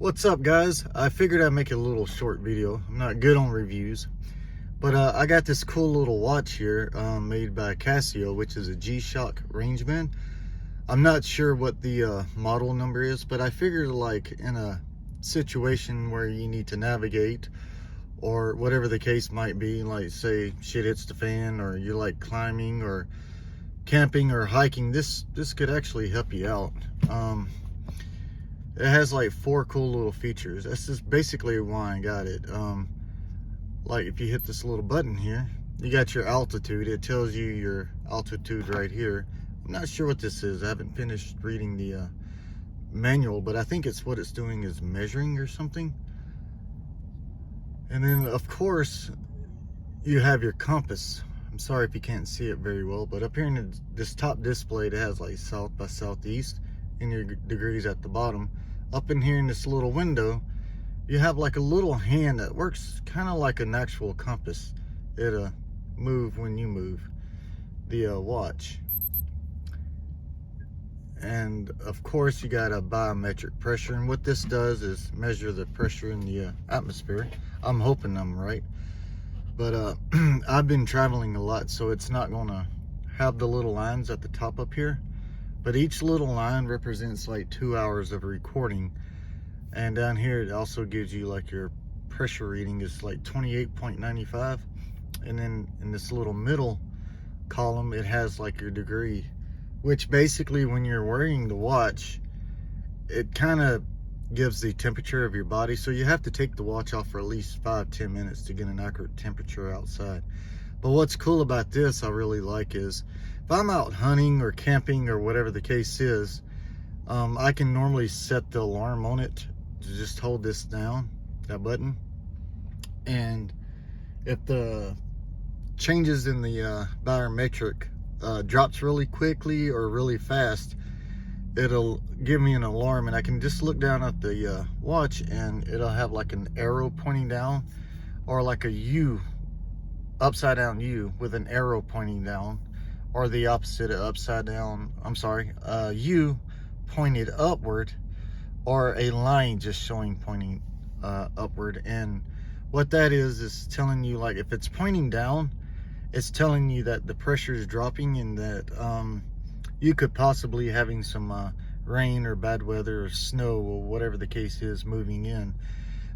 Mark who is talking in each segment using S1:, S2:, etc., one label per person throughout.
S1: What's up, guys? I figured I'd make a little short video. I'm not good on reviews, but I got this cool little watch here made by Casio, which is a G-Shock Rangeman. I'm not sure what the model number is, but I figured, like, in a situation where you need to navigate or whatever the case might be, like say shit hits the fan, or you're like climbing or camping or hiking, this could actually help you out. It has like 4 cool little features. That's just basically why I got it. Like if you hit this little button here, you got your altitude. It tells you your altitude right here. I'm not sure what this is. I haven't finished reading the manual, but I think it's what it's doing is measuring or something. And then of course you have your compass. I'm sorry if you can't see it very well, but up here in this top display, it has like south by southeast and your degrees at the bottom. Up in here in this little window, you have like a little hand that works kind of like an actual compass. It'll move when you move the watch. And of course you got a biometric pressure, and what this does is measure the pressure in the atmosphere. I'm hoping I'm right, but I've been traveling a lot, so it's not gonna have the little lines at the top up here, but each little line represents like 2 hours of recording. And down here it also gives you like your pressure reading is like 28.95, and then in this little middle column it has like your degree, which basically when you're wearing the watch, it kind of gives the temperature of your body. So you have to take the watch off for at least 5-10 minutes to get an accurate temperature outside. But what's cool about this I really like is if I'm out hunting or camping or whatever the case is, I can normally set the alarm on it to just hold this down, that button, and if the changes in the biometric drops really quickly or really fast, it'll give me an alarm, and I can just look down at the watch and it'll have like an arrow pointing down, or like a U, upside down U with an arrow pointing down, or the opposite of upside down, I'm sorry, U pointed upward, or a line just showing pointing upward. And what that is telling you, like if it's pointing down, it's telling you that the pressure is dropping, and that you could possibly having some rain or bad weather or snow or whatever the case is moving in.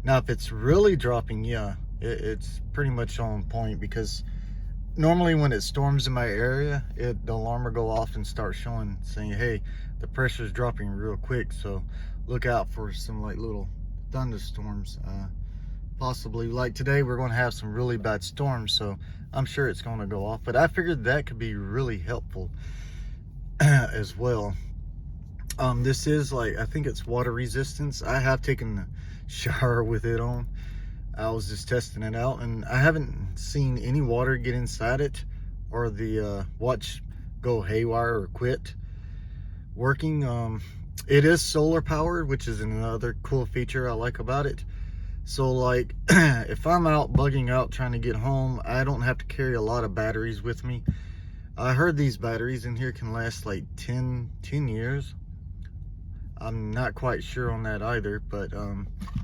S1: Now if it's really dropping, yeah, it's pretty much on point, because normally when it storms in my area, the alarm will go off and start showing, saying, hey, the pressure is dropping real quick, so look out for some like little thunderstorms. Possibly like today we're going to have some really bad storms, so I'm sure it's going to go off. But I figured that could be really helpful as well. This is like, I think it's water resistance. I have taken a shower with it on. I was just testing it out, and I haven't seen any water get inside it or the watch go haywire or quit working. It is solar powered, which is another cool feature I like about it. So like if I'm out bugging out trying to get home, I don't have to carry a lot of batteries with me. I heard these batteries in here can last like 10 years. I'm not quite sure on that either, but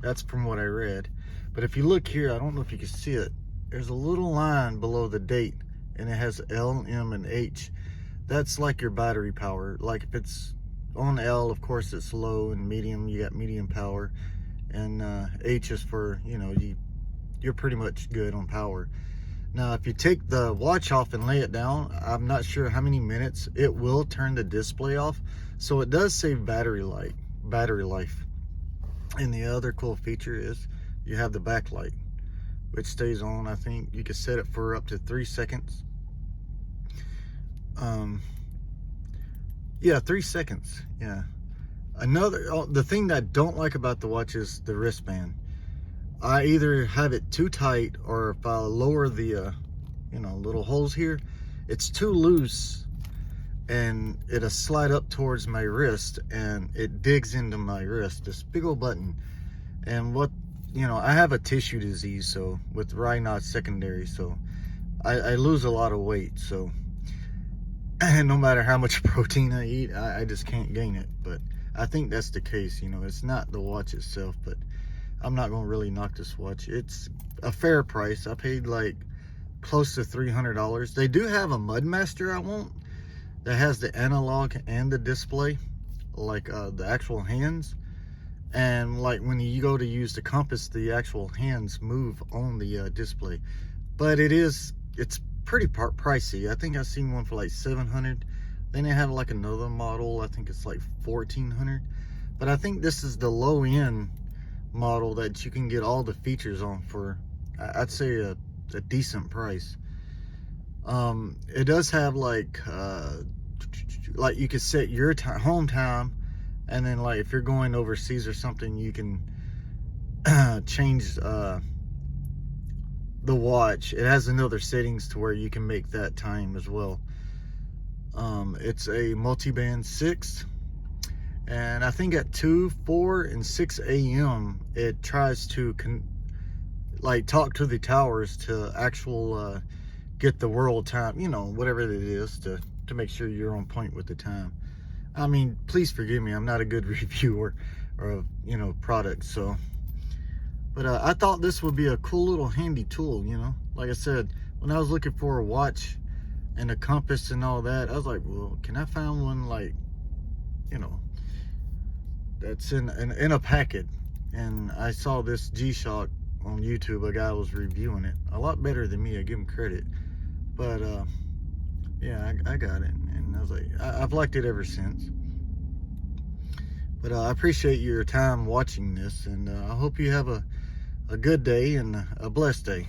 S1: that's from what I read. But if you look here, I don't know if you can see it, there's a little line below the date, and it has L, M, and H. That's like your battery power. Like if it's on L, of course it's low, and medium, you got medium power, and H is for, you know, you're pretty much good on power. Now if you take the watch off and lay it down, I'm not sure how many minutes it will turn the display off, so it does save battery life. And the other cool feature is you have the backlight, which stays on. I think you can set it for up to 3 seconds. Yeah, 3 seconds. Yeah. The thing that I don't like about the watch is the wristband. I either have it too tight, or if I lower the you know, little holes here, it's too loose and it'll slide up towards my wrist, and it digs into my wrist, this big old button. And what, you know, I have a tissue disease, so with Raynaud's secondary, so I lose a lot of weight, so no matter how much protein I eat, I just can't gain it. But I think that's the case. You know, it's not the watch itself, but I'm not gonna really knock this watch. It's a fair price. I paid like close to $300. They do have a Mudmaster I want that has the analog and the display, like the actual hands. And like when you go to use the compass, the actual hands move on the display. But it's pretty pricey. I think I've seen one for like $700. Then they have like another model, I think it's like $1,400. But I think this is the low end model that you can get all the features on for, I'd say, a decent price. It does have like you could set your home time, and then like if you're going overseas or something, you can change the watch. It has another settings to where you can make that time as well. It's a multi-band 6, and I think at 2, 4, and 6 a.m. it tries to like talk to the towers to actual get the world time, you know, whatever it is, to make sure you're on point with the time. I mean, please forgive me, I'm not a good reviewer or you know, product. So but I thought this would be a cool little handy tool, you know. Like I said, when I was looking for a watch and a compass and all that, I was like, well, can I find one, like, you know, that's in a packet? And I saw this G-Shock on YouTube. A guy was reviewing it a lot better than me, I give him credit. But yeah, I got it, and I was like, I've liked it ever since. But I appreciate your time watching this, and I hope you have a good day and a blessed day.